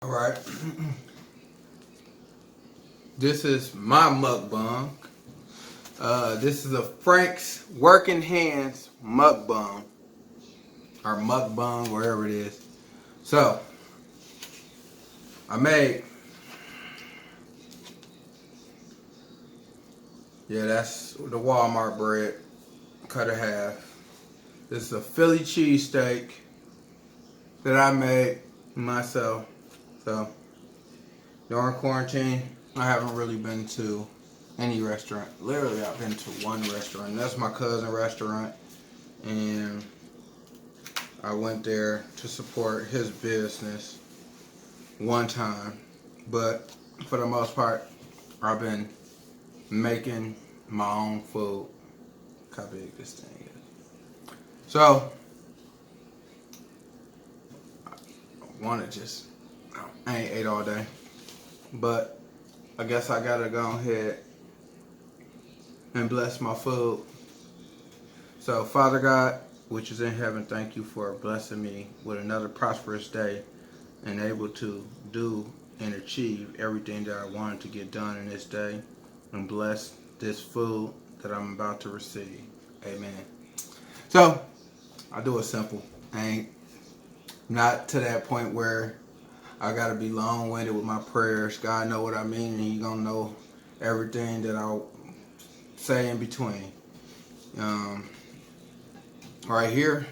All right. This is my mukbang. This is a Frank's Working Hands mukbang. Or mukbang, wherever it is. So, I made, that's the Walmart bread. Cut in half. This is a Philly cheesesteak that I made myself. So, during quarantine, I haven't really been to any restaurant. Literally, I've been to one restaurant. That's my cousin's restaurant. And I went there to support his business one time. But for the most part, I've been making my own food. Look how big this thing is. So, I ain't ate all day. But I guess I gotta go ahead and bless my food. So, Father God, which is in heaven, thank you for blessing me with another prosperous day and able to do and achieve everything that I wanted to get done in this day, and bless this food that I'm about to receive. Amen. So, I do it simple. I ain't not to that point where I gotta be long-winded with my prayers. God know what I mean, and He gonna know everything that I'll say in between. Right here,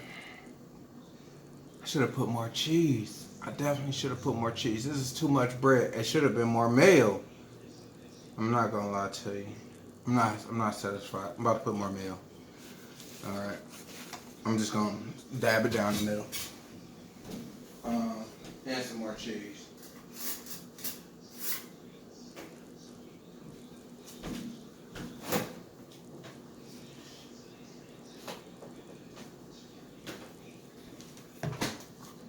I should have put more cheese. I definitely should have put more cheese. This is too much bread. It should have been more mayo. I'm not gonna lie to you. I'm not satisfied. I'm about to put more mayo. All right. I'm just gonna dab it down the middle. And some more cheese.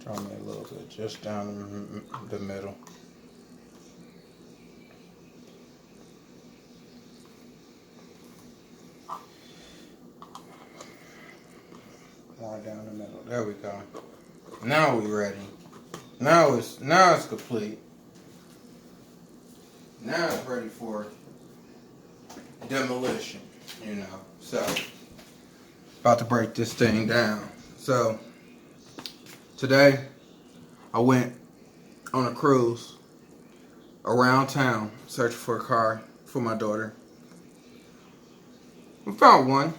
Draw me a little bit just down the middle. More down the middle. There we go. Now we ready. Now it's complete. Now it's ready for demolition, So, about to break this thing down. So, today I went on a cruise around town searching for a car for my daughter. We found one.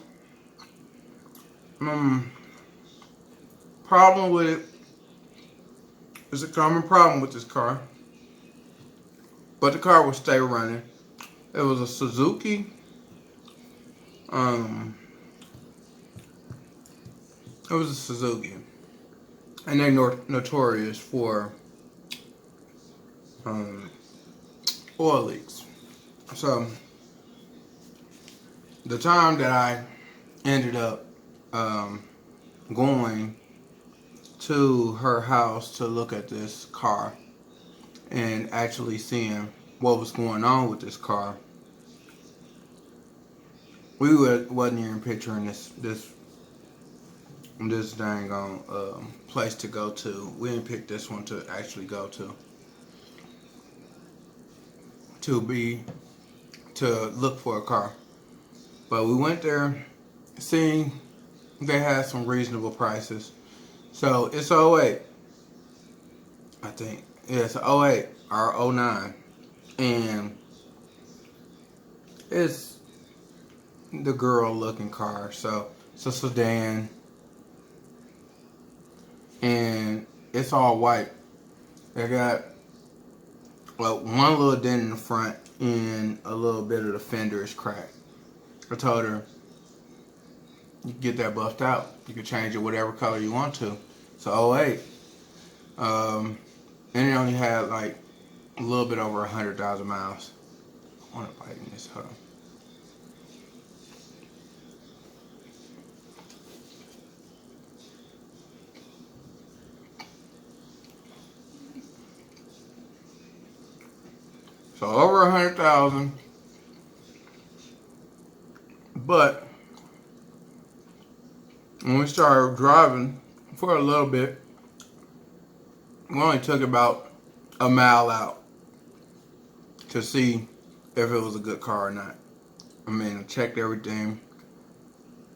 Problem with it. There's a common problem with this car, but the car will stay running. It was a Suzuki. It was a Suzuki, and they're notorious for oil leaks. So the time that I ended up going to her house to look at this car and actually seeing what was going on with this car, we wasn't even picturing this dang on place to go to. We didn't pick this one to actually go to look for a car. But we went there, seeing they had some reasonable prices. So it's 08, I think. Yeah, it's 08 or 09. And it's the girl looking car. So it's a sedan. And it's all white. They got one little dent in the front and a little bit of the fender is cracked. I told her, you can get that buffed out. You can change it whatever color you want to. So 08. And it only had like a little bit over 100,000 miles. I want to bite in this. Hold on. So over 100,000. But when we started driving for a little bit, we only took about a mile out to see if it was a good car or not. I mean, I checked everything.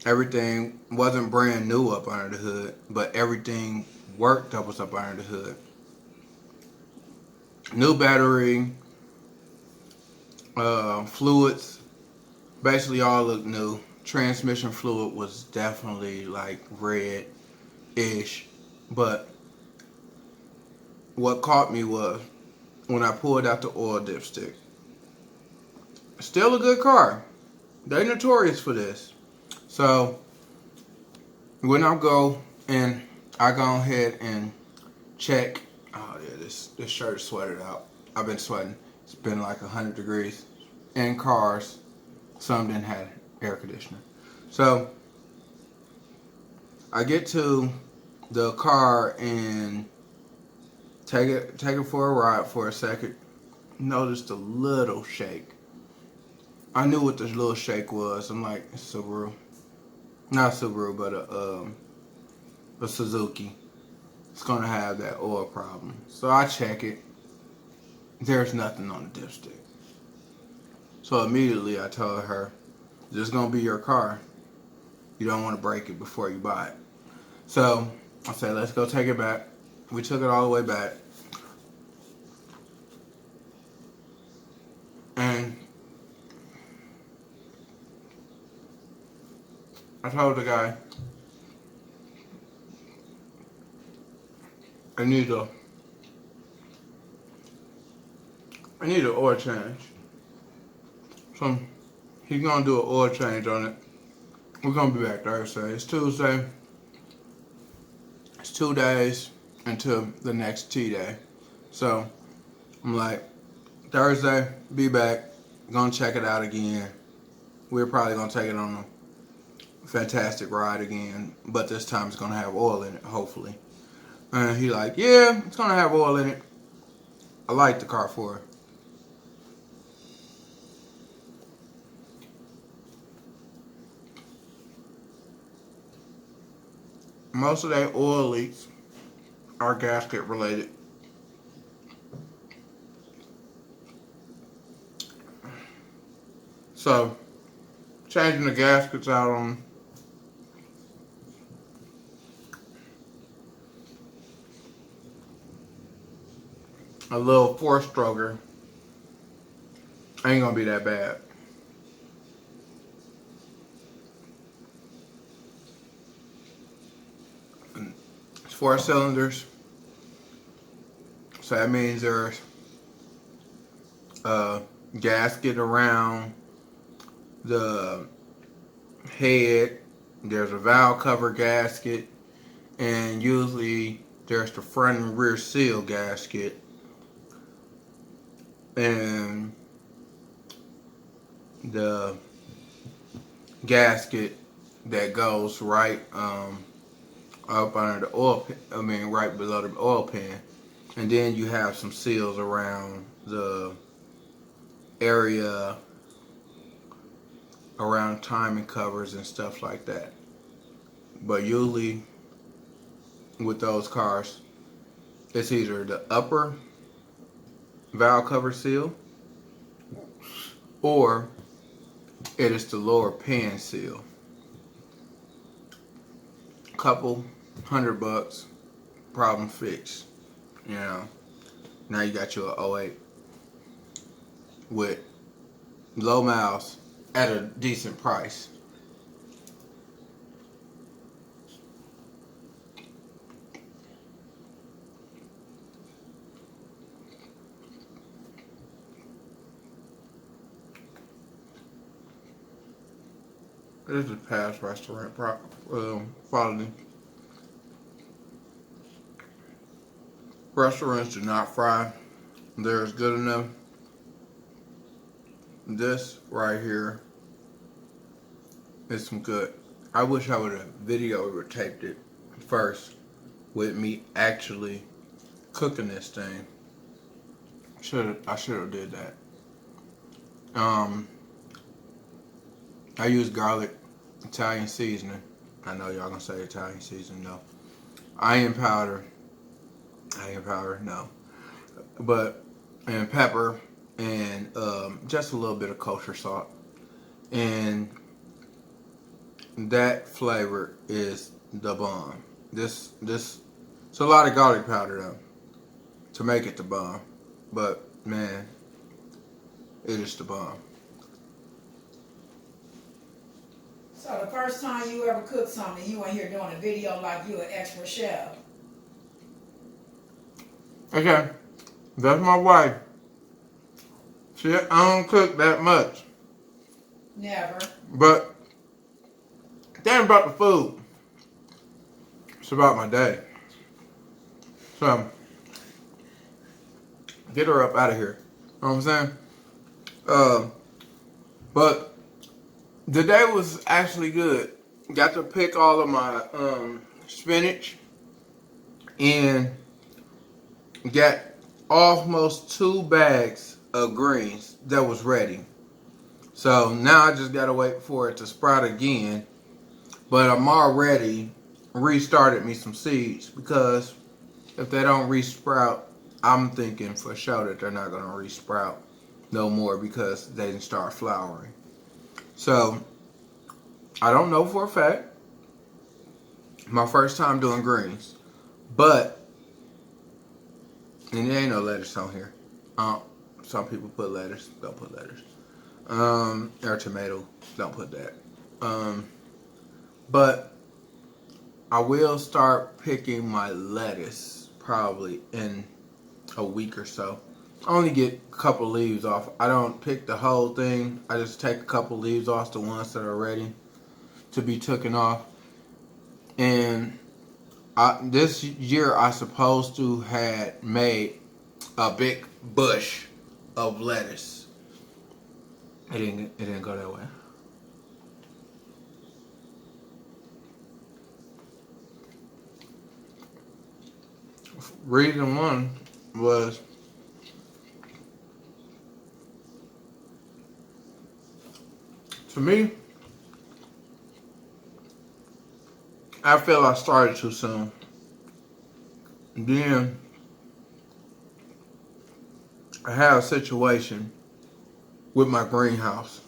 Everything wasn't brand new up under the hood, but everything worked that was up under the hood. New battery, fluids, basically all looked new. Transmission fluid was definitely like red-ish, but what caught me was when I pulled out the oil dipstick. Still a good car. They're notorious for this. So when I go and I go ahead and check, oh yeah, this shirt is sweated out. I've been sweating. It's been like 100 degrees in cars. Some didn't have air conditioner. So I get to the car and take it for a ride for a second. Noticed a little shake. I knew what this little shake was. I'm like, Subaru. Not Subaru, but a Suzuki. It's gonna have that oil problem. So I check it. There's nothing on the dipstick. So immediately I told her, this is gonna be your car. You don't want to break it before you buy it. So I said, let's go take it back. We took it all the way back. And I told the guy, I need an oil change. So he's gonna do an oil change on it. We're gonna be back Thursday. It's Tuesday. It's 2 days until the next T day. So I'm like, Thursday, be back. Gonna check it out again. We're probably gonna take it on a fantastic ride again, but this time it's gonna have oil in it, hopefully. And he like, yeah, it's gonna have oil in it. I like the car for it. Most of their oil leaks are gasket related. So, changing the gaskets out on a little four-stroker ain't gonna be that bad. It's 4 cylinders, so that means there's a gasket around the head, there's a valve cover gasket, and usually there's the front and rear seal gasket, and the gasket that goes right up under the oil, right below the oil pan, and then you have some seals around the area around timing covers and stuff like that. But usually with those cars, it's either the upper valve cover seal or it is the lower pan seal. Couple $100, problem fixed. You know, now you got your 08 with low miles at a decent price. This is past restaurant quality. Restaurants do not fry. They're as good enough. This right here is some good. I wish I would have video or taped it first with me actually cooking this thing. I should have did that. I use garlic Italian seasoning. I know y'all gonna say Italian seasoning, no. Onion powder, no. and pepper and just a little bit of kosher salt, and that flavor is the bomb. This it's a lot of garlic powder though to make it the bomb, but man, it is the bomb. So the first time you ever cooked something, you were here doing a video like you an expert chef. Okay, that's my wife. I don't cook that much. Never. But it ain't about the food. It's about my day. So get her up out of here. You know what I'm saying? But the day was actually good. Got to pick all of my spinach and got almost 2 bags of greens that was ready. So now I just gotta wait for it to sprout again. But I'm already restarted me some seeds because if they don't resprout, I'm thinking for sure that they're not gonna resprout no more because they didn't start flowering. So I don't know for a fact. My first time doing greens, but and there ain't no lettuce on here. Some people put lettuce, don't put lettuce. Or tomato, don't put that. But I will start picking my lettuce probably in a week or so. I only get a couple leaves off. I don't pick the whole thing. I just take a couple leaves off, the ones that are ready to be taken off. And this year I supposed to had made a big bush of lettuce. It didn't go that way. Reason one was to me, I feel I started too soon. Then I had a situation with my greenhouse.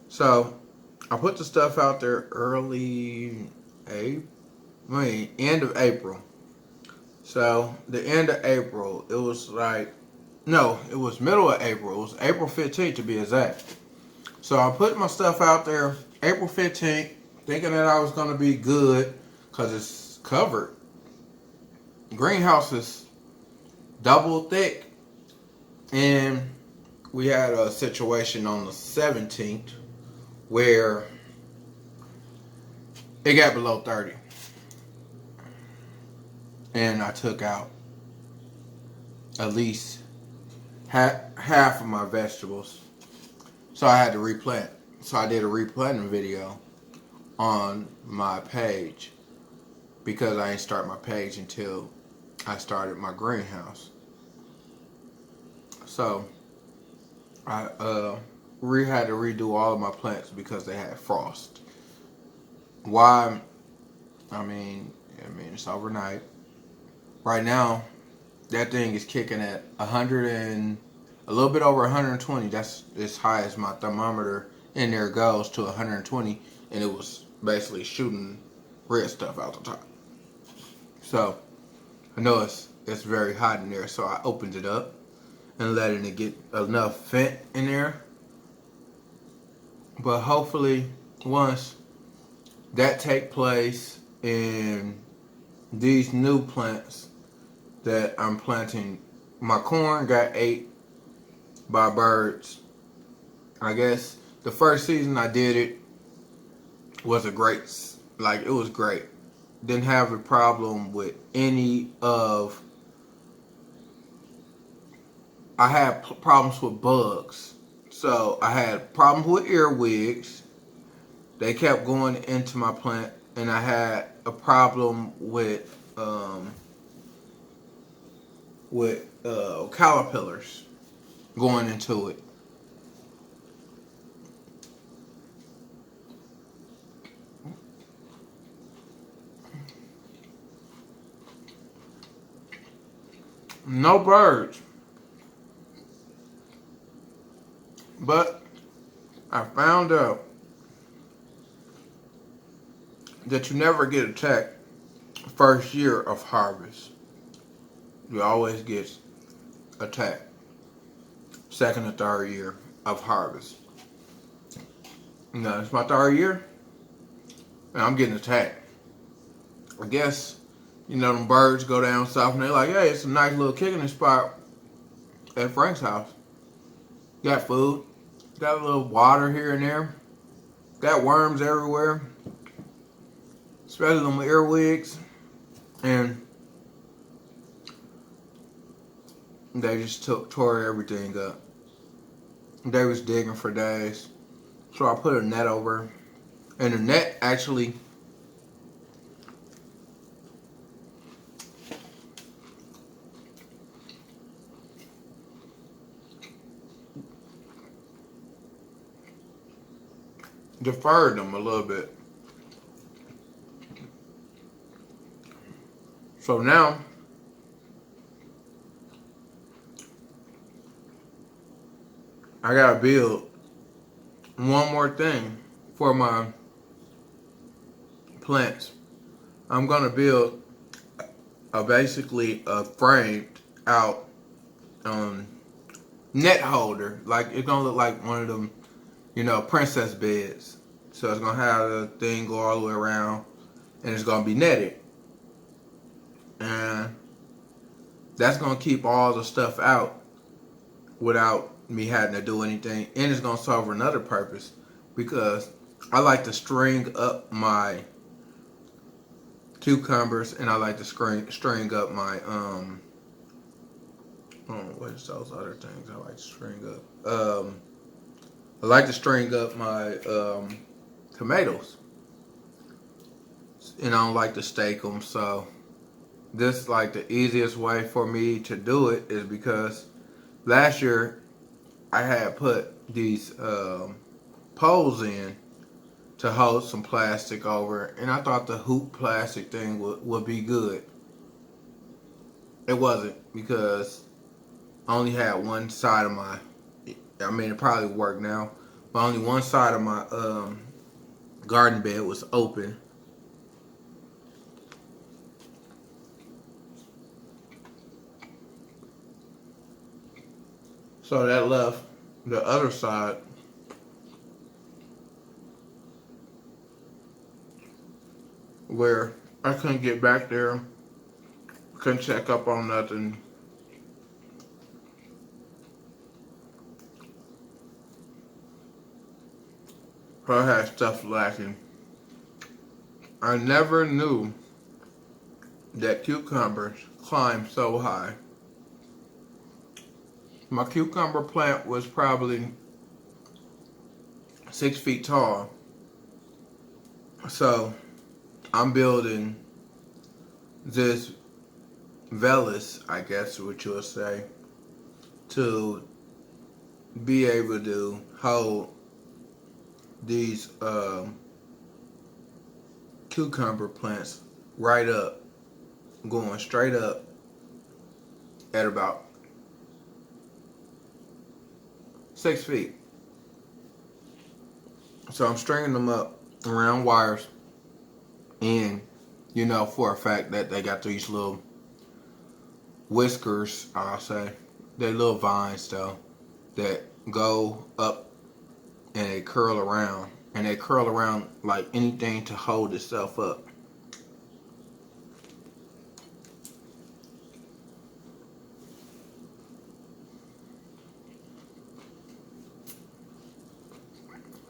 So I put the stuff out there end of April. So the end of April, it was it was middle of April. It was April 15th to be exact. So I put my stuff out there April 15th, thinking that I was going to be good because it's covered. Greenhouse is double thick. And we had a situation on the 17th where it got below 30. And I took out at least half of my vegetables. So I had to replant. So I did a replanting video on my page because I didn't start my page until I started my greenhouse. So I had to redo all of my plants because they had frost. Why? I mean it's overnight. Right now, that thing is kicking at 100 and a little bit over 120. That's as high as my thermometer in there goes to 120, and it was basically shooting red stuff out the top. So I know it's very hot in there, so I opened it up and letting it get enough vent in there. But hopefully, once that take place and these new plants that I'm planting, my corn got ate by birds. I guess the first season I did it was it was great. Didn't have a problem with any of. I had problems with bugs. So I had problems with earwigs. They kept going into my plant, and I had a problem with caterpillars going into it. No birds. But I found out that you never get attacked first year of harvest. You always get attacked second or third year of harvest. Now, it's my third year, and I'm getting attacked. I guess, them birds go down south, and they're like, hey, it's a nice little kicking spot at Frank's house. Got food, got a little water here and there, got worms everywhere, especially them earwigs, and they just tore everything up. They was digging for days. So I put a net over, and the net actually deferred them a little bit. So now I gotta build one more thing for my plants. I'm gonna build basically a framed out net holder. Like, it's gonna look like one of them, princess beds. So it's gonna have the thing go all the way around, and it's gonna be netted, and that's gonna keep all the stuff out without me having to do anything. And it's gonna serve another purpose, because I like to string up my cucumbers, and I like to string up my what's those other things I like to string up? I like to string up my tomatoes, and I don't like to stake them. So this, like, the easiest way for me to do it is because last year I had put these poles in to hold some plastic over, and I thought the hoop plastic thing would be good. It wasn't, because I only had one side of my, I mean, it probably worked now, but only one side of my garden bed was open. So that left the other side where I couldn't get back there, couldn't check up on nothing. I had stuff lacking. I never knew that cucumbers climb so high. My cucumber plant was probably 6 feet tall. So I'm building this vellus, I guess what you'll say, to be able to hold these cucumber plants right up, going straight up at about 6 feet. So I'm stringing them up around wires, and for a fact that they got these little whiskers, I'll say, they're little vines though, that go up and they curl around, and they curl around like anything to hold itself up.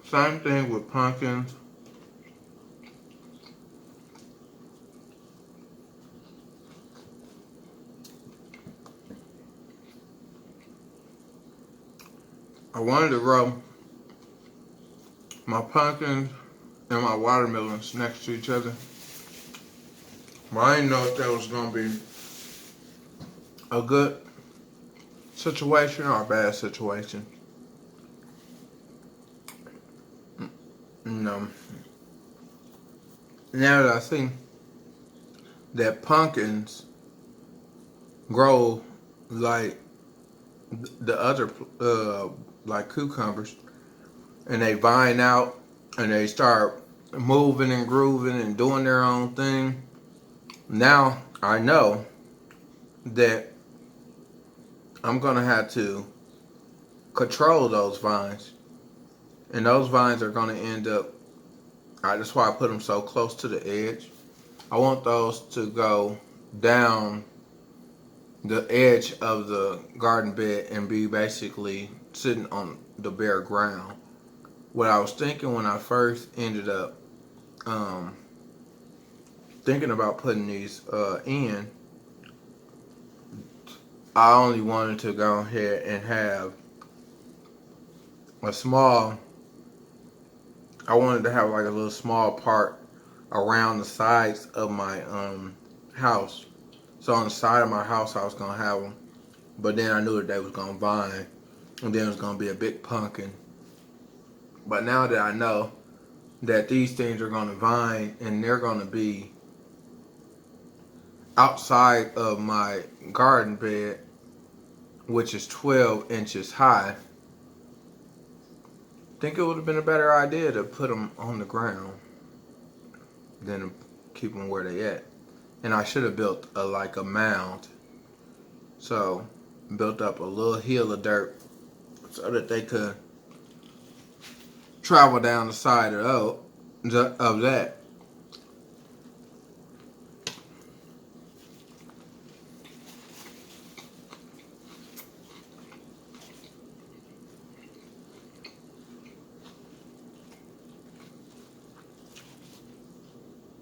Same thing with pumpkins. I wanted to grow my pumpkins and my watermelons next to each other, but I didn't know if that was going to be a good situation or a bad situation. Now that I see that pumpkins grow like the other like cucumbers, and they vine out and they start moving and grooving and doing their own thing. Now I know that I'm gonna have to control those vines, and those vines are gonna end up. That's why I put them so close to the edge. I want those to go down the edge of the garden bed and be basically sitting on the bare ground. What I was thinking when I first ended up um, thinking about putting these in, I only wanted to go ahead and have a small. I wanted to have like a little small part around the sides of my house. So on the side of my house, I was gonna have them, but then I knew that they was gonna vine, and then it was gonna be a big pumpkin. But now that I know that these things are gonna vine and they're gonna be outside of my garden bed, which is 12 inches high, I think it would have been a better idea to put them on the ground than to keep them where they at. And I should have built like a mound. So built up a little hill of dirt so that they could travel down the side of that.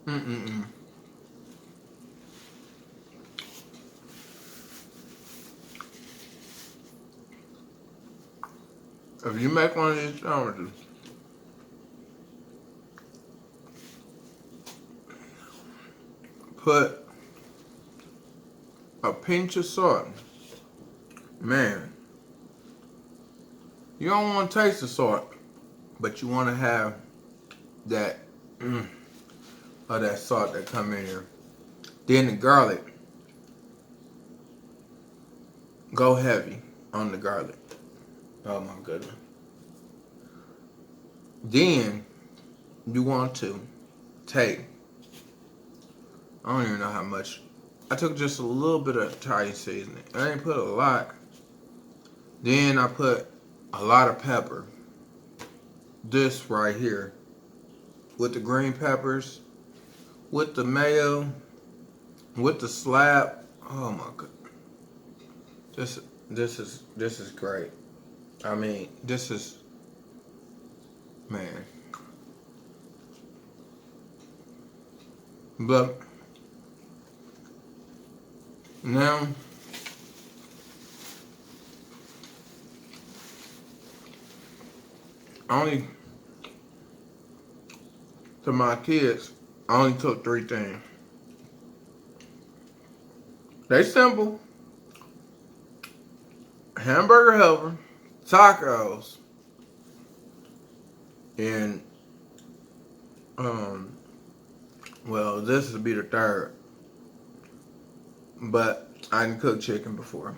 Mm-mm-mm. If you make one of these sandwiches, put a pinch of salt. Man, you don't want to taste the salt, but you want to have that of that salt that come in here. Then the garlic, go heavy on the garlic. Oh my goodness. Then you want to take, I don't even know how much. I took just a little bit of Italian seasoning. I didn't put a lot. Then I put a lot of pepper. This right here. With the green peppers, with the mayo, with the slab. Oh my god. This is great. I mean, this is, man. But now only to my kids, I only cook 3 things. They simple. Hamburger helper, tacos, and well, this will be the third. But I didn't cook chicken before.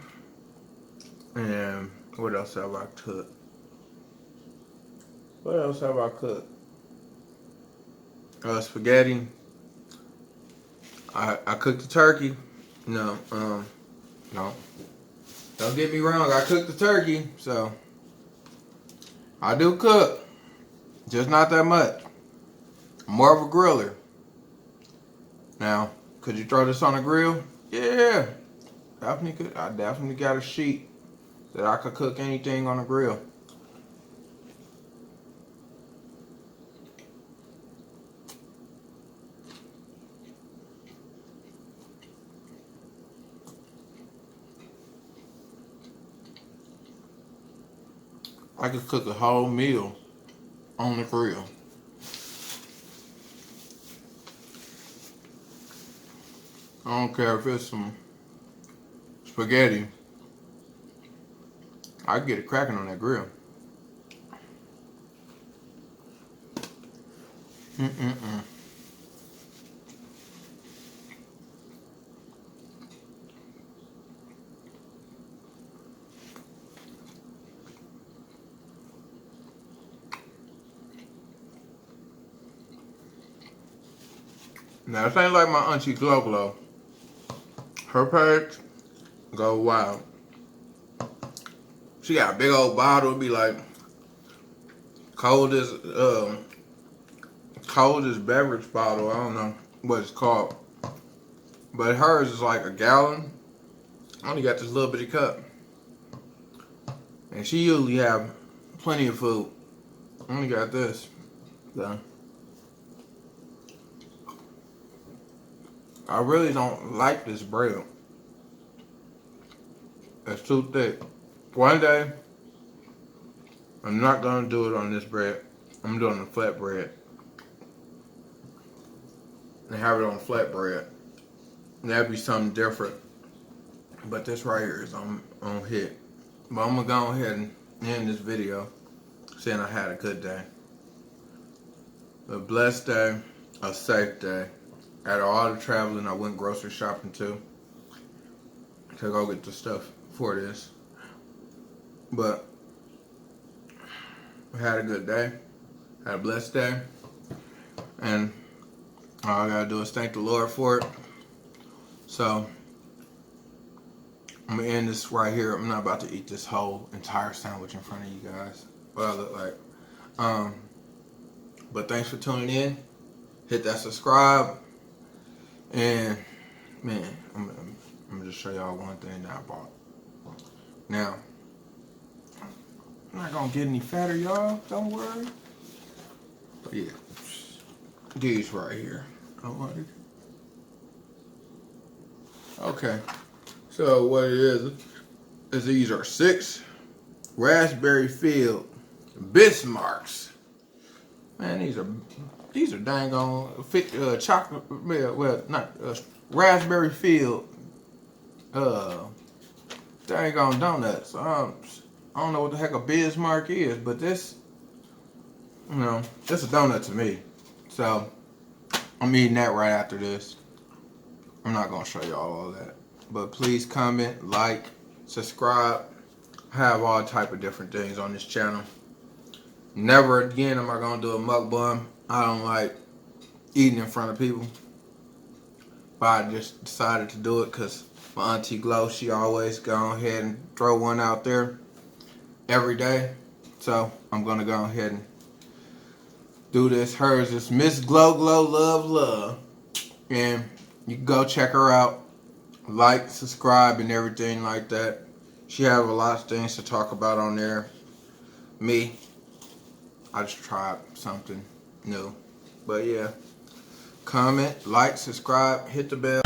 And what else have I cooked? What else have I cooked? Spaghetti. I cooked the turkey. No, no. Don't get me wrong, I cooked the turkey, so I do cook. Just not that much. I'm more of a griller. Now, could you throw this on a grill? Yeah. Definitely could. I definitely got a sheet that I could cook anything on a grill. I could cook a whole meal on the grill. I don't care if it's some spaghetti. I can get it cracking on that grill. Mm-mm-mm. Now, this ain't like my auntie Glow Glow. Her page go wild. She got a big old bottle. It be like coldest beverage bottle. I don't know what it's called. But hers is like a gallon. I only got this little bitty cup. And she usually have plenty of food. I only got this. So I really don't like this bread. It's too thick. One day, I'm not gonna do it on this bread. I'm doing the flat bread. And have it on flat bread. And that'd be something different. But this right here is on hit. But I'm gonna go ahead and end this video saying I had a good day. A blessed day, a safe day. After all the traveling I went grocery shopping to go get the stuff for this. But I had a good day. Had a blessed day. And all I gotta do is thank the Lord for it. So I'm gonna end this right here. I'm not about to eat this whole entire sandwich in front of you guys. What I look like. But thanks for tuning in. Hit that subscribe. And man, I'm gonna just show y'all one thing that I bought. Now, I'm not gonna get any fatter, y'all. Don't worry. But yeah, these right here. I wanted. Okay. So what it is these are 6 raspberry filled Bismarcks. Man, these are dang on chocolate. Well, not raspberry filled dang on donuts. I don't know what the heck a Bismarck is, but this, it's a donut to me. So I'm eating that right after this. I'm not gonna show y'all all that. But please comment, like, subscribe. I have all type of different things on this channel. Never again am I gonna do a mukbang. I don't like eating in front of people. But I just decided to do it because my auntie Glow, she always go ahead and throw one out there every day. So I'm gonna go ahead and do this. Hers is Miss Glow Glow Love Love. And you can go check her out. Like, subscribe, and everything like that. She have a lot of things to talk about on there. Me, I just tried something new. But yeah, comment, like, subscribe, hit the bell.